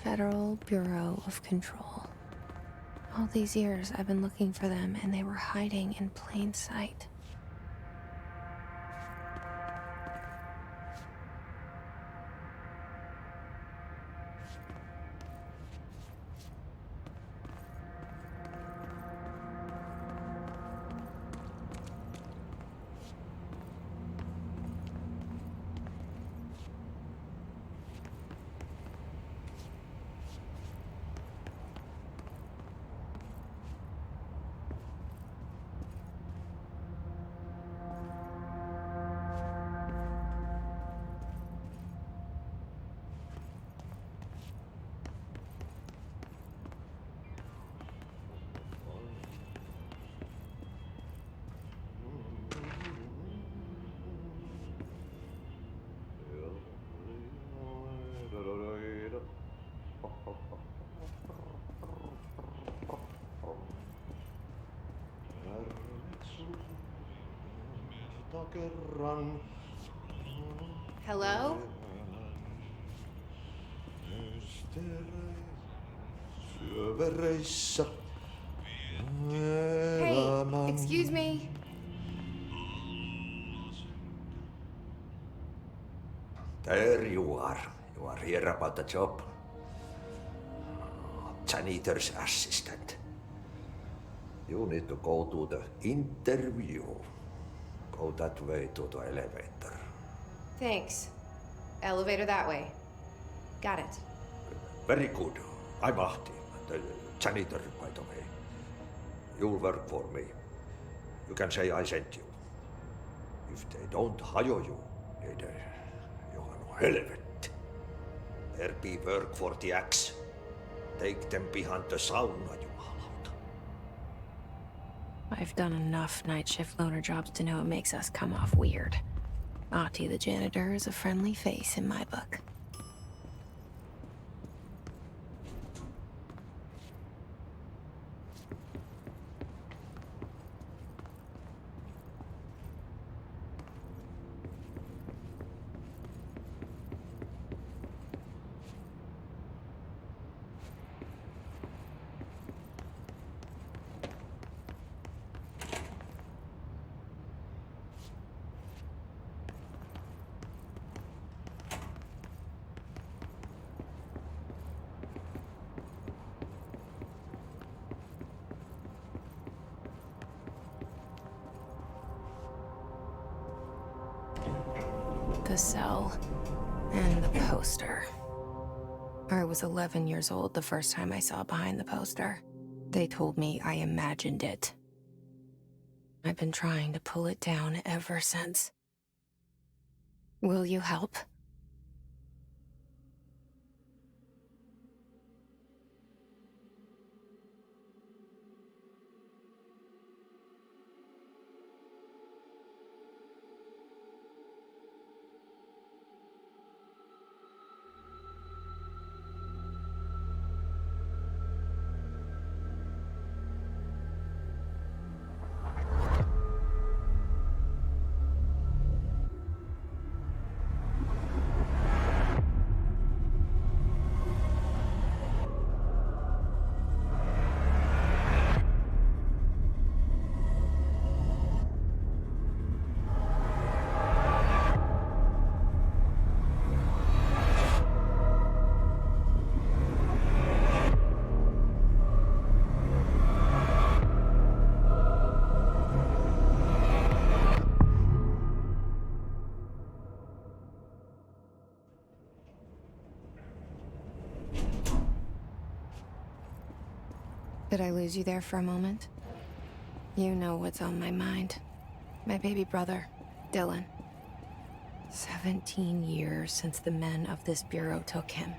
Federal Bureau of Control. All these years I've been looking for them, and they were hiding in plain sight. Hello? Hey, excuse me. There you are. You are here about the job. Janitor's assistant. You need to go to the interview. Go that way to the elevator. Thanks. Elevator that way. Got it. Very good. I'm Ahti, the janitor, by the way. You'll work for me. You can say I sent you. If they don't hire you, niin Johan helvet. There be work for the axe. Take them behind the sauna, jumalauta. I've done enough night shift loner jobs to know it makes us come off weird. Ahti the janitor is a friendly face in my book. The cell. And the poster. I was 11 years old the first time I saw behind the poster. They told me I imagined it. I've been trying to pull it down ever since. Will you help? Did I lose you there for a moment? You know what's on my mind. My baby brother, Dylan. 17 years since the men of this bureau took him.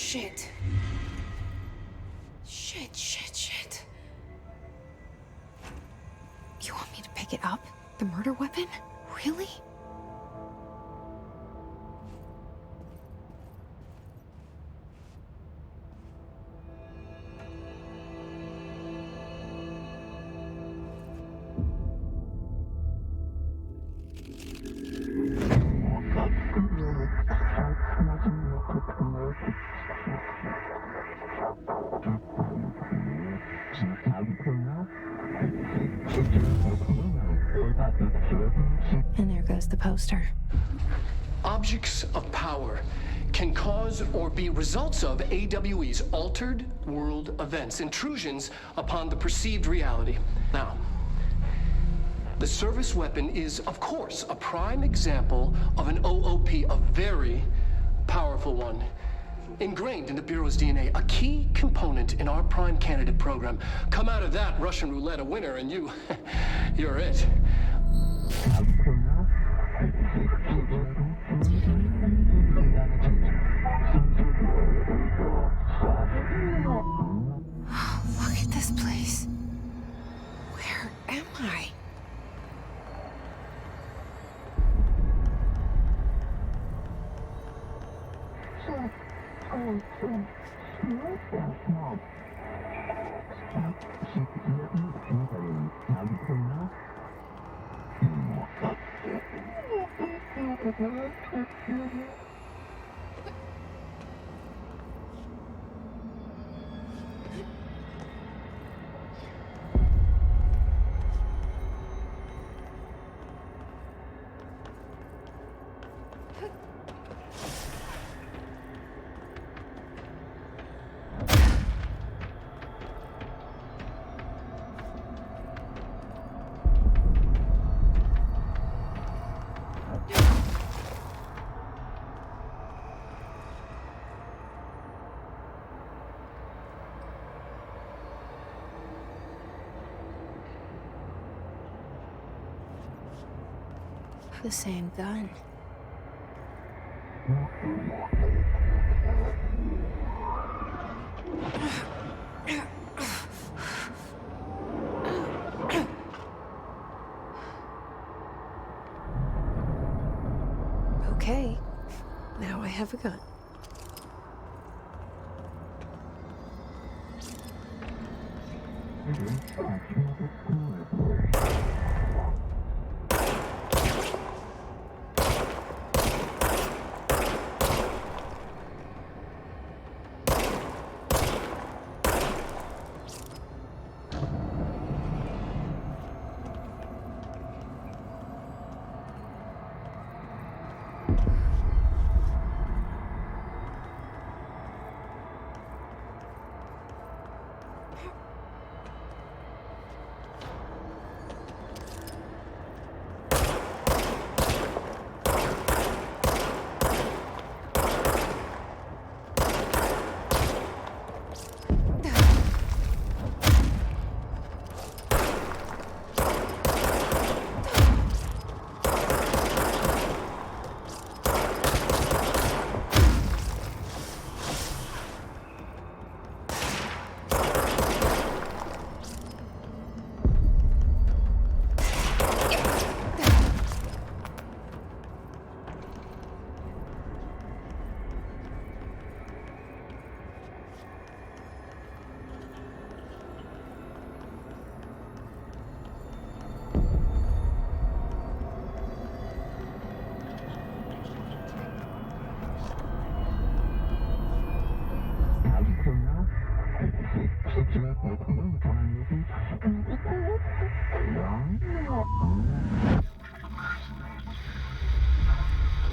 Shit. Shit. You want me to pick it up? The murder weapon? Really? And there goes the poster. Objects of power can cause or be results of AWE's altered world events, intrusions upon the perceived reality. Now, the service weapon is, of course, a prime example of an OOP, a very powerful one. Ingrained in the Bureau's DNA, a key component in our prime candidate program. Come out of that Russian roulette a winner and you're it. Look at this place. Where am I? The same gun. Okay, now I have a gun.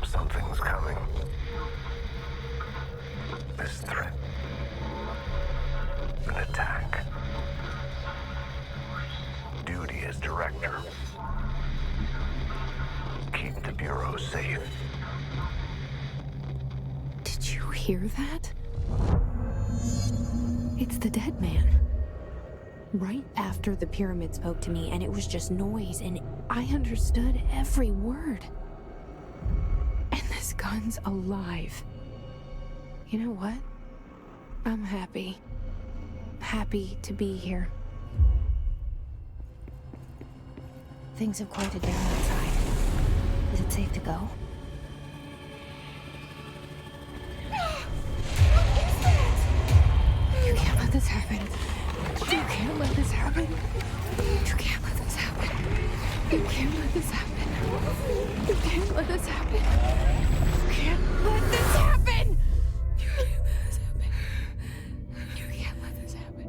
Something's coming. This threat. An attack. Duty as director. Keep the Bureau safe. Did you hear that? It's the dead man. Right after the pyramid spoke to me, and it was just noise, and I understood every word. And this gun's alive. You know what? I'm happy. Happy to be here. Things have quieted down outside. Is it safe to go? You can't let this happen. You can't let this happen. You can't let this happen. You can't let this happen. You can't let this happen. You can't let this happen. You can't let this happen. You can't let this happen.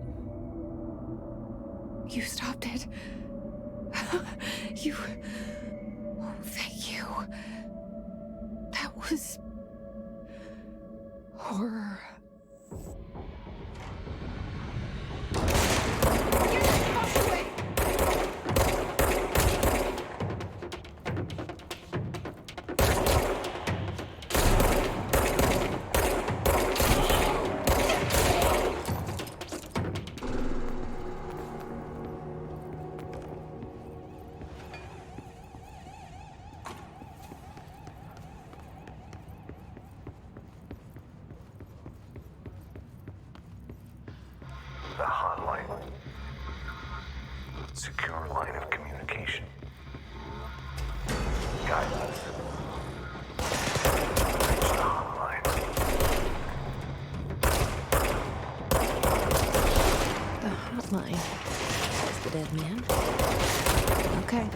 You stopped it. You... Oh, thank you. That was... horror. The hotline. Secure line of communication. Guidance. Reach the hotline. The hotline. Is the dead man? Okay.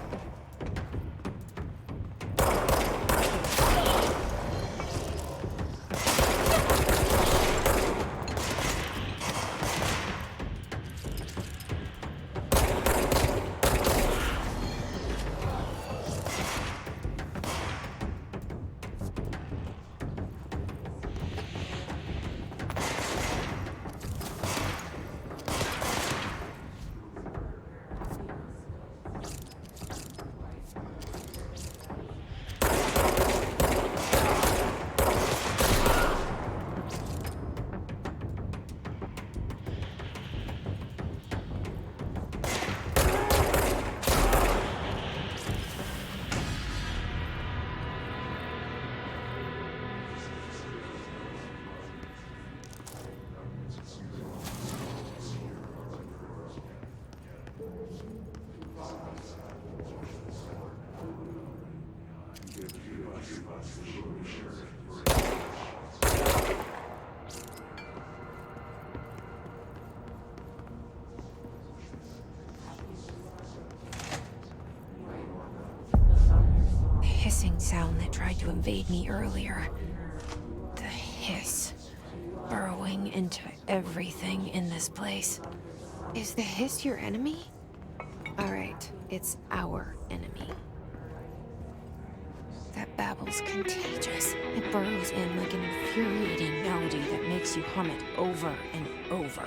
Hissing sound that tried to invade me earlier. The hiss. Burrowing into everything in this place. Is the hiss your enemy? Alright, it's our enemy. That babble's contagious. It burrows in like an infuriating melody that makes you hum it over and over.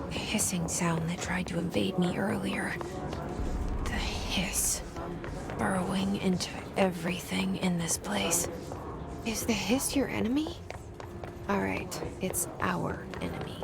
The hissing sound that tried to invade me earlier. The hiss. Burrowing into everything in this place. Is the hiss your enemy? Alright, it's our enemy.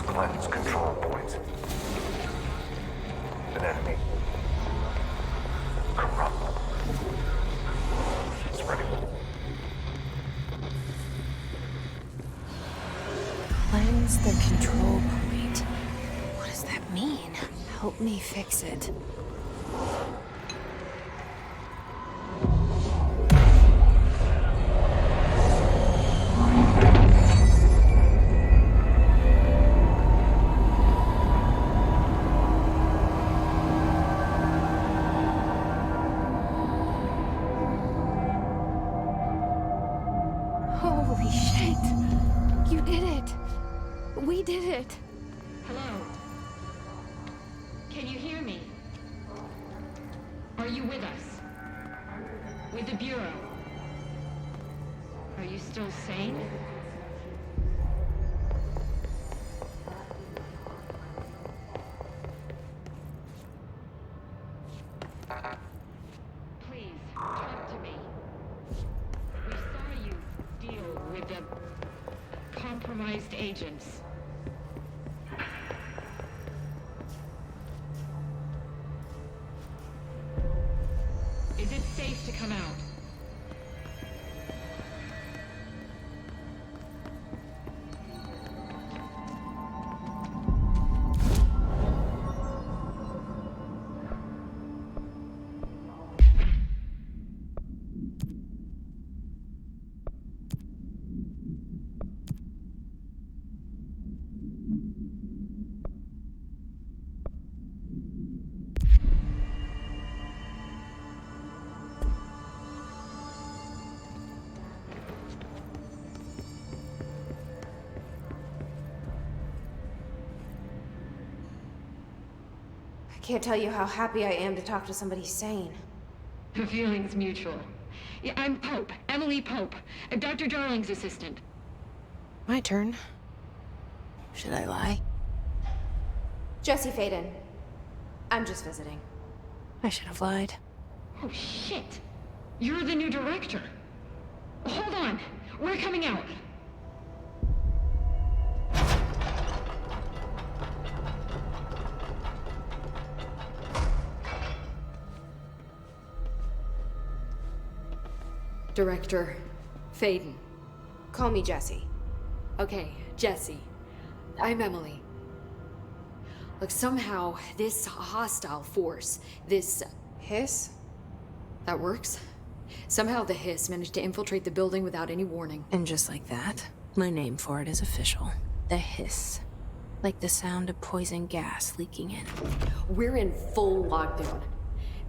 Cleanse control points. An enemy. Corrupt. Spreading. Cleanse the control point. What does that mean? Help me fix it. did it. We did it. Hello? Can you hear me? Are you with us? With the Bureau? Are you still sane? Please, talk to me. We saw you deal with the compromised agents. Is it safe to come out? I can't tell you how happy I am to talk to somebody sane. The feeling's mutual. Yeah, I'm Pope, Emily Pope, Dr. Darling's assistant. My turn. Should I lie? Jesse Faden. I'm just visiting. I should have lied. Oh, shit. You're the new director. Hold on. We're coming out. Director Faden. Call me Jesse. Okay, Jesse. I'm Emily. Look, somehow this hostile force, this... Hiss? that works? Somehow the hiss managed to infiltrate the building without any warning. And just like that, my name for it is official. The hiss. Like the sound of poison gas leaking in. We're in full lockdown.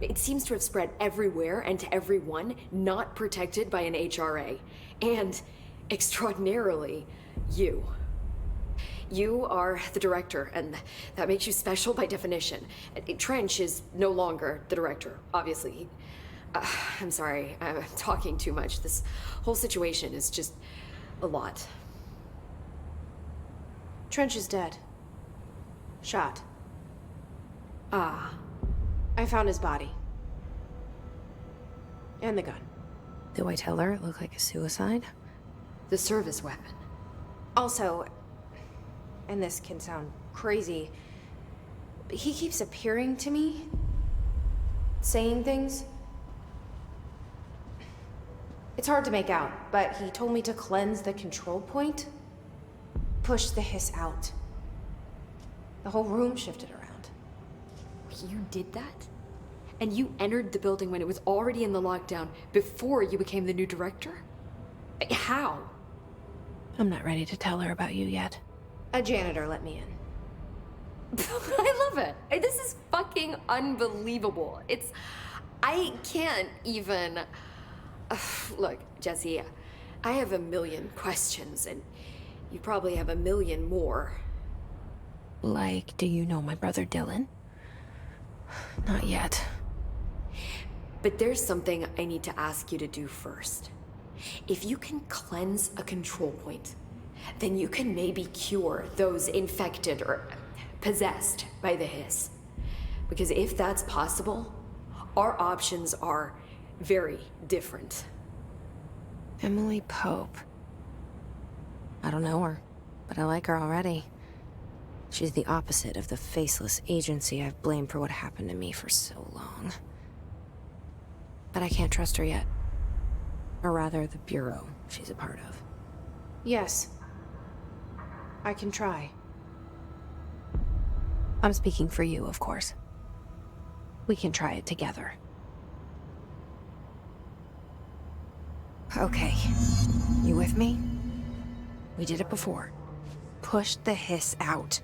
It seems to have spread everywhere and to everyone not protected by an HRA. And, extraordinarily, you. You are the director, and that makes you special by definition. Trench is no longer the director, obviously. I'm sorry, I'm talking too much. This whole situation is just a lot. Trench is dead. Shot. Ah. I found his body. And the gun. Do I tell her it looked like a suicide? The service weapon. Also, and this can sound crazy, but he keeps appearing to me, saying things. It's hard to make out, but he told me to cleanse the control point, push the hiss out. The whole room shifted around. You did that? And you entered the building when it was already in the lockdown before you became the new director? How? I'm not ready to tell her about you yet. A janitor let me in. I love it. This is fucking unbelievable. I can't even... Look, Jesse, I have a million questions, and you probably have a million more. Like, do you know my brother Dylan? Not yet. But there's something I need to ask you to do first. If you can cleanse a control point, then you can maybe cure those infected or possessed by the hiss. Because if that's possible, our options are very different. Emily Pope. I don't know her, but I like her already. She's the opposite of the faceless agency I've blamed for what happened to me for so long. But I can't trust her yet. Or rather, the Bureau she's a part of. Yes. I can try. I'm speaking for you, of course. We can try it together. Okay. You with me? We did it before. Push the hiss out.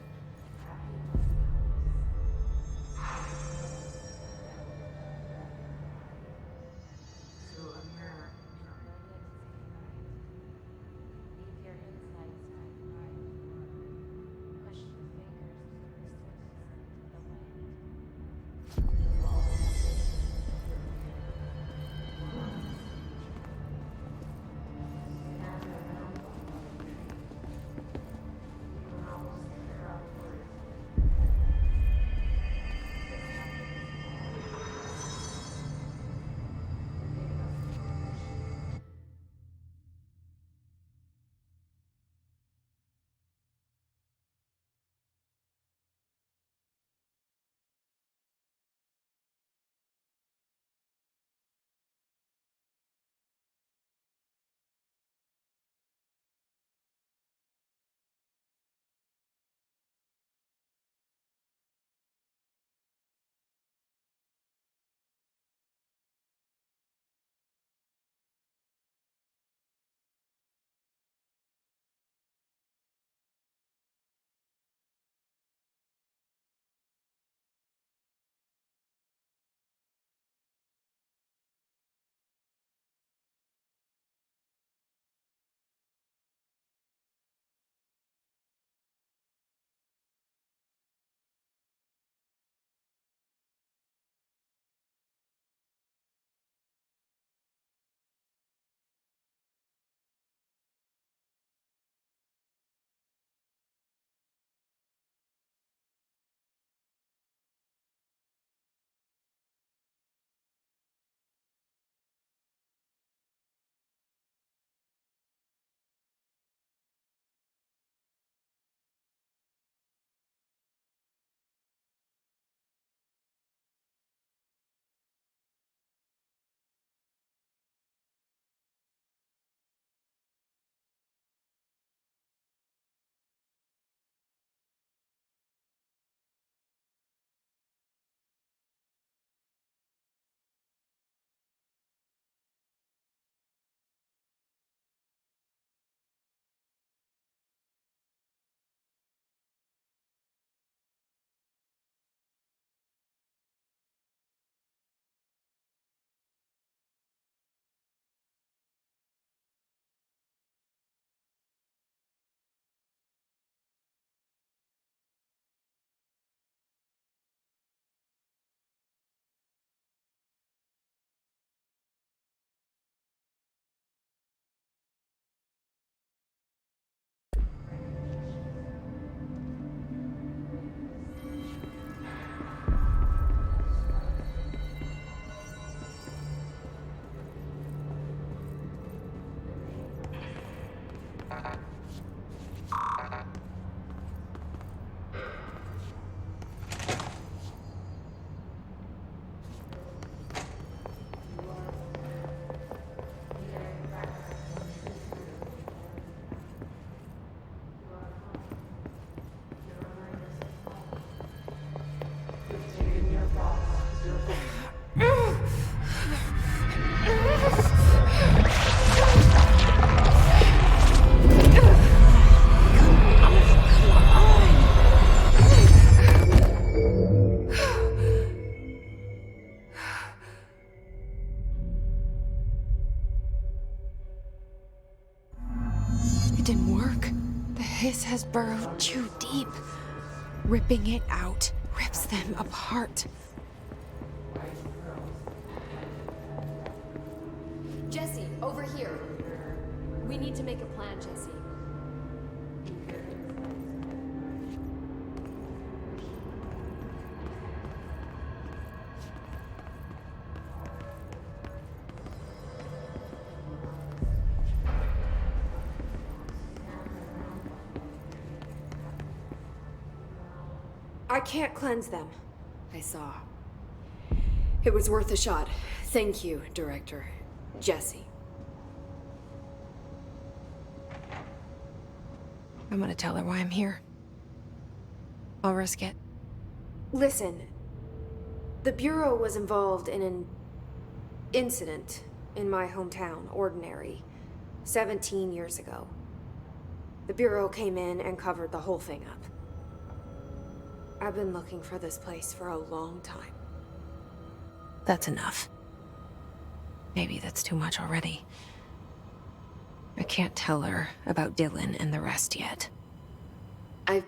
hiss has burrowed too deep. Ripping it out rips them apart. Jesse, over here. We need to make a plan, Jesse. I can't cleanse them. I saw. It was worth a shot. Thank you, Director. Jesse. I'm gonna tell her why I'm here. I'll risk it. Listen, the Bureau was involved in an incident in my hometown, Ordinary, 17 years ago. The Bureau came in and covered the whole thing up. I've been looking for this place for a long time. That's enough. Maybe that's too much already. I can't tell her about Dylan and the rest yet. I've...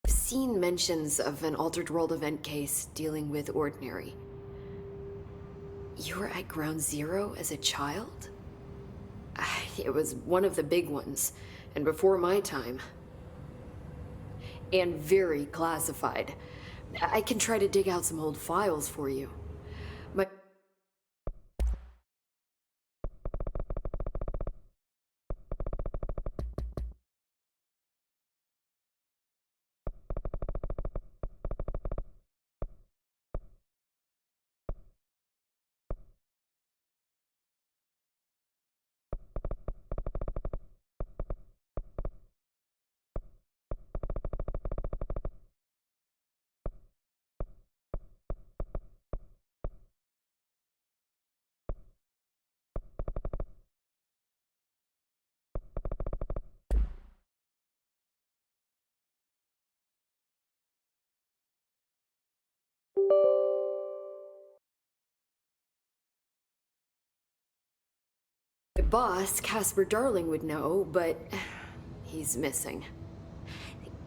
seen mentions of an Altered World event case dealing with Ordinary. You were at Ground Zero as a child? It was one of the big ones, and before my time. And very classified. I can try to dig out some old files for you. My... My boss, Casper Darling, would know, but he's missing.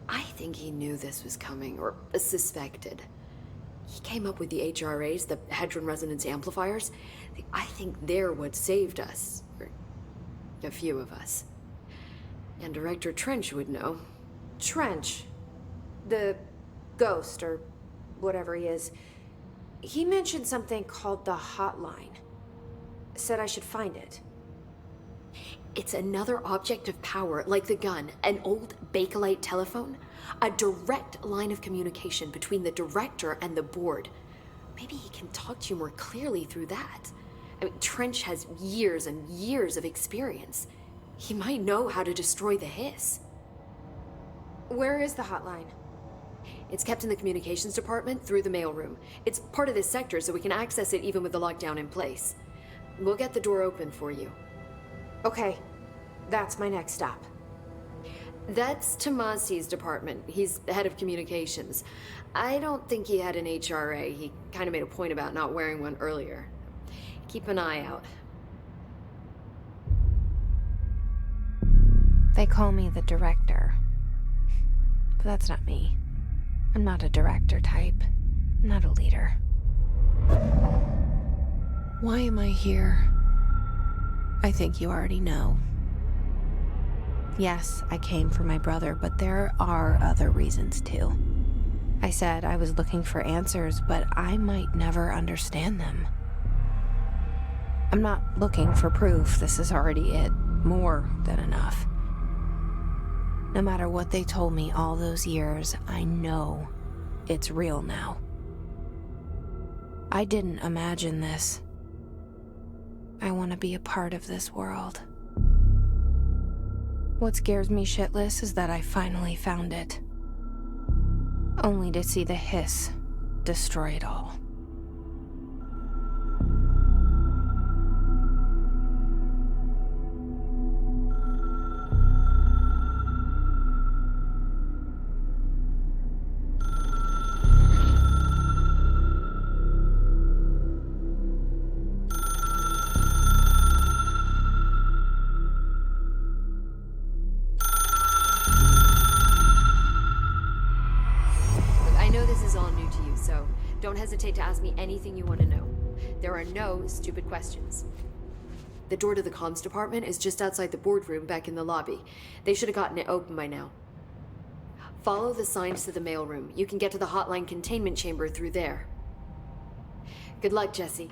I think he knew this was coming, or suspected. He came up with the HRAs, the Hadron Resonance Amplifiers. I think they're what saved us. Or a few of us. And Director Trench would know. Trench, the ghost, or whatever he is, he mentioned something called the Hotline. Said I should find it. It's another object of power, like the gun, an old Bakelite telephone, a direct line of communication between the director and the board. Maybe he can talk to you more clearly through that. I mean, Trench has years and years of experience. He might know how to destroy the hiss. Where is the hotline? It's kept in the communications department through the mailroom. It's part of this sector, so we can access it even with the lockdown in place. We'll get the door open for you. Okay, that's my next stop. That's Tomasi's department. He's the head of communications. I don't think he had an HRA. He kind of made a point about not wearing one earlier. Keep an eye out. They call me the director. But that's not me. I'm not a director type. I'm not a leader. Why am I here? think you already know. Yes, I came for my brother, but there are other reasons too. I said I was looking for answers, but I might never understand them. I'm not looking for proof. This is already it. More than enough. No matter what they told me all those years, I know it's real now. I didn't imagine this. I want to be a part of this world. What scares me shitless is that I finally found it. Only to see the hiss destroy it all. Don't hesitate to ask me anything you want to know. There are no stupid questions. The door to the comms department is just outside the boardroom back in the lobby. They should have gotten it open by now. Follow the signs to the mailroom. You can get to the hotline containment chamber through there. Good luck, Jesse.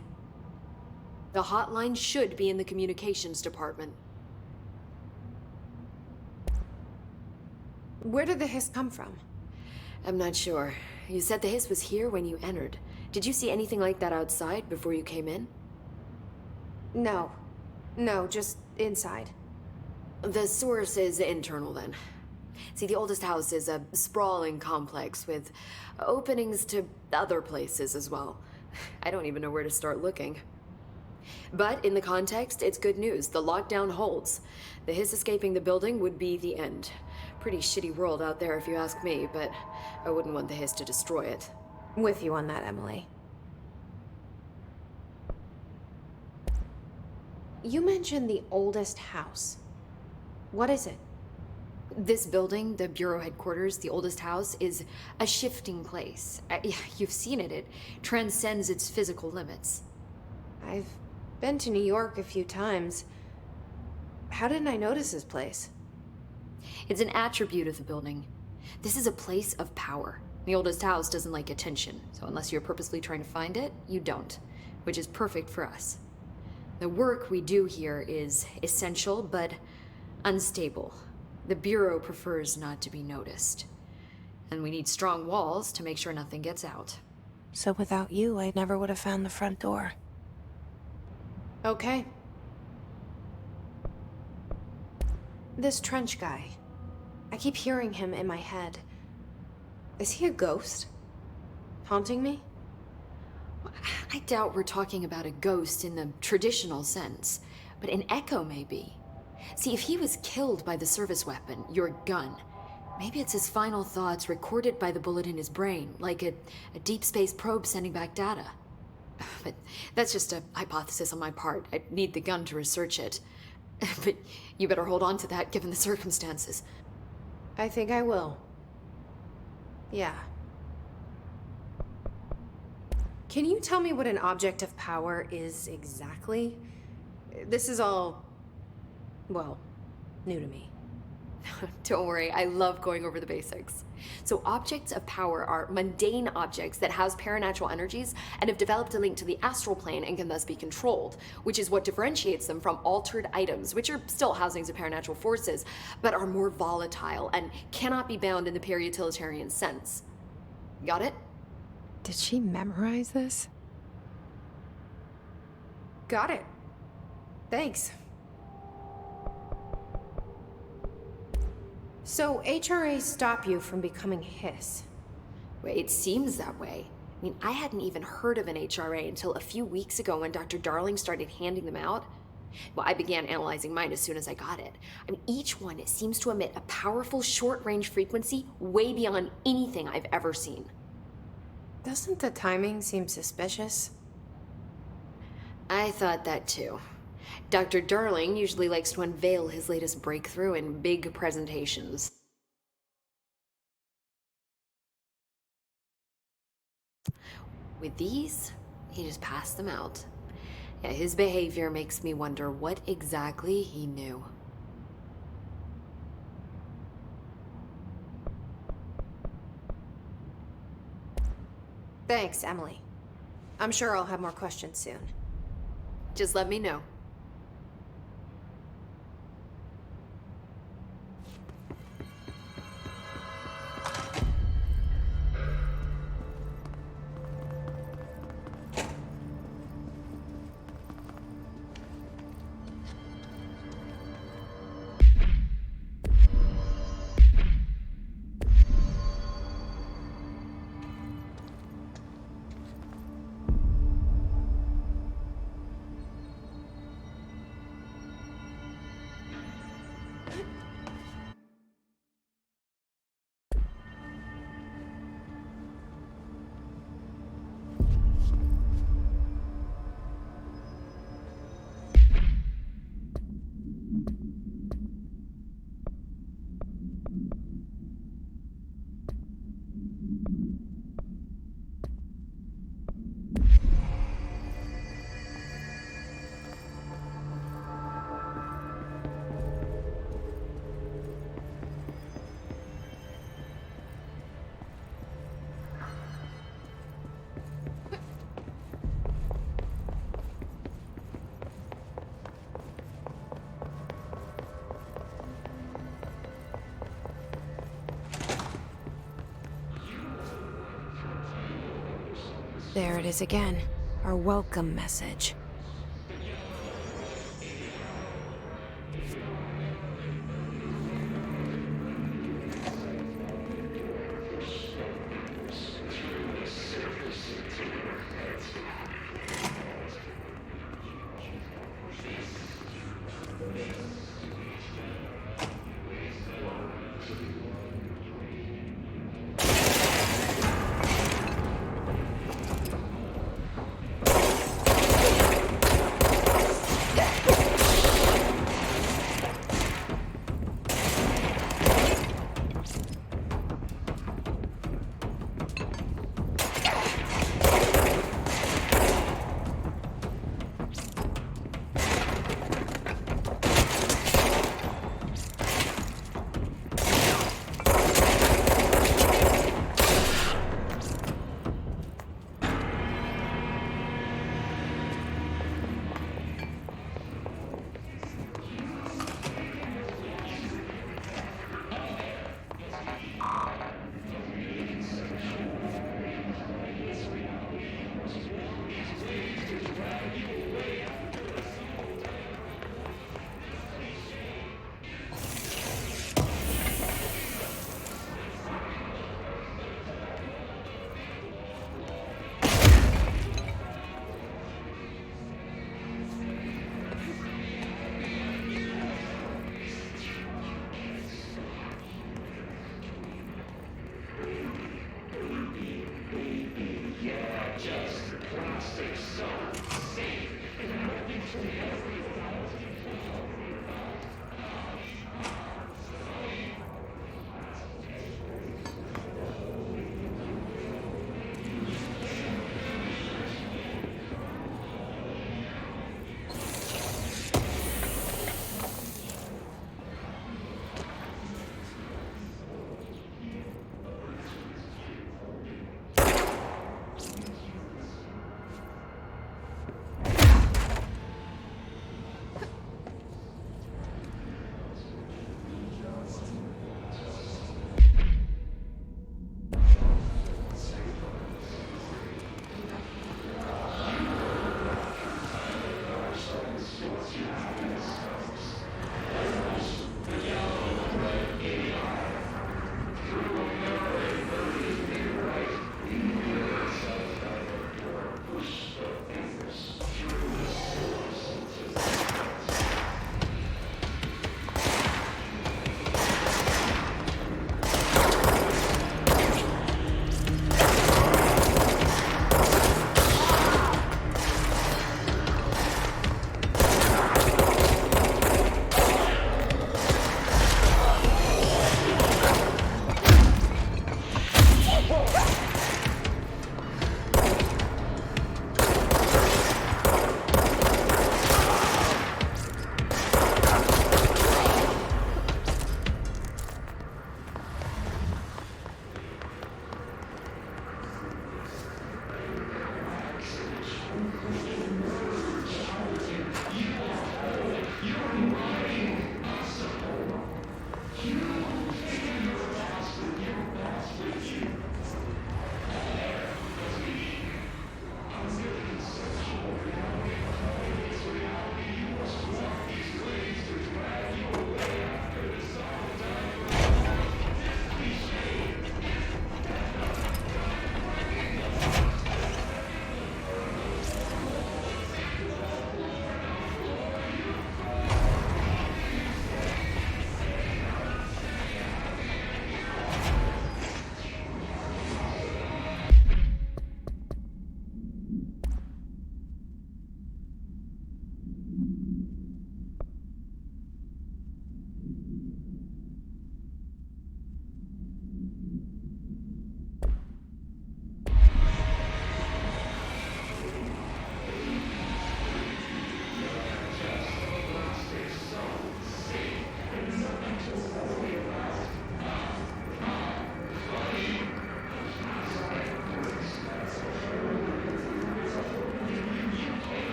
The hotline should be in the communications department. Where did the hiss come from? I'm not sure. You said the hiss was here when you entered. Did you see anything like that outside before you came in? No. No, just inside. The source is internal then. See, the oldest house is a sprawling complex with openings to other places as well. I don't even know where to start looking. But in the context, it's good news. The lockdown holds. The hiss escaping the building would be the end. Pretty shitty world out there if you ask me, but I wouldn't want the hiss to destroy it. With you on that, Emily. You mentioned the oldest house. What is it? This building, the Bureau headquarters, the oldest house, is a shifting place. You've seen it. It transcends its physical limits. I've been to New York a few times. How didn't I notice this place? It's an attribute of the building. This is a place of power. The oldest house doesn't like attention, so unless you're purposely trying to find it, you don't, which is perfect for us. The work we do here is essential, but unstable. The Bureau prefers not to be noticed. And we need strong walls to make sure nothing gets out. So without you, I never would have found the front door. Okay. This Trench guy. I keep hearing him in my head. Is he a ghost? Haunting me? I doubt we're talking about a ghost in the traditional sense, but an echo maybe. See, if he was killed by the service weapon, your gun, maybe it's his final thoughts recorded by the bullet in his brain, like a deep space probe sending back data. But that's just a hypothesis on my part. I need the gun to research it. But you better hold on to that given the circumstances. I think I will. Yeah. Can you tell me what an object of power is exactly? This is all, well, new to me. Don't worry, I love going over the basics. So objects of power are mundane objects that house paranatural energies and have developed a link to the astral plane and can thus be controlled, which is what differentiates them from altered items, which are still housings of paranatural forces, but are more volatile and cannot be bound in the peri-utilitarian sense. Got it? Did she memorize this? Got it. Thanks. So HRA stop you from becoming Hiss? Well, it seems that way. I mean, I hadn't even heard of an HRA until a few weeks ago when Dr. Darling started handing them out. Well, I began analyzing mine as soon as I got it. I mean, each one seems to emit a powerful short-range frequency way beyond anything I've ever seen. Doesn't the timing seem suspicious? I thought that too. Dr. Darling usually likes to unveil his latest breakthrough in big presentations. With these, he just passed them out. Yeah, his behavior makes me wonder what exactly he knew. Thanks, Emily. I'm sure I'll have more questions soon. Just let me know. There it is again. Our welcome message.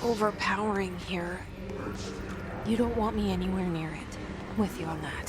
overpowering here. You don't want me anywhere near it. I'm with you on that.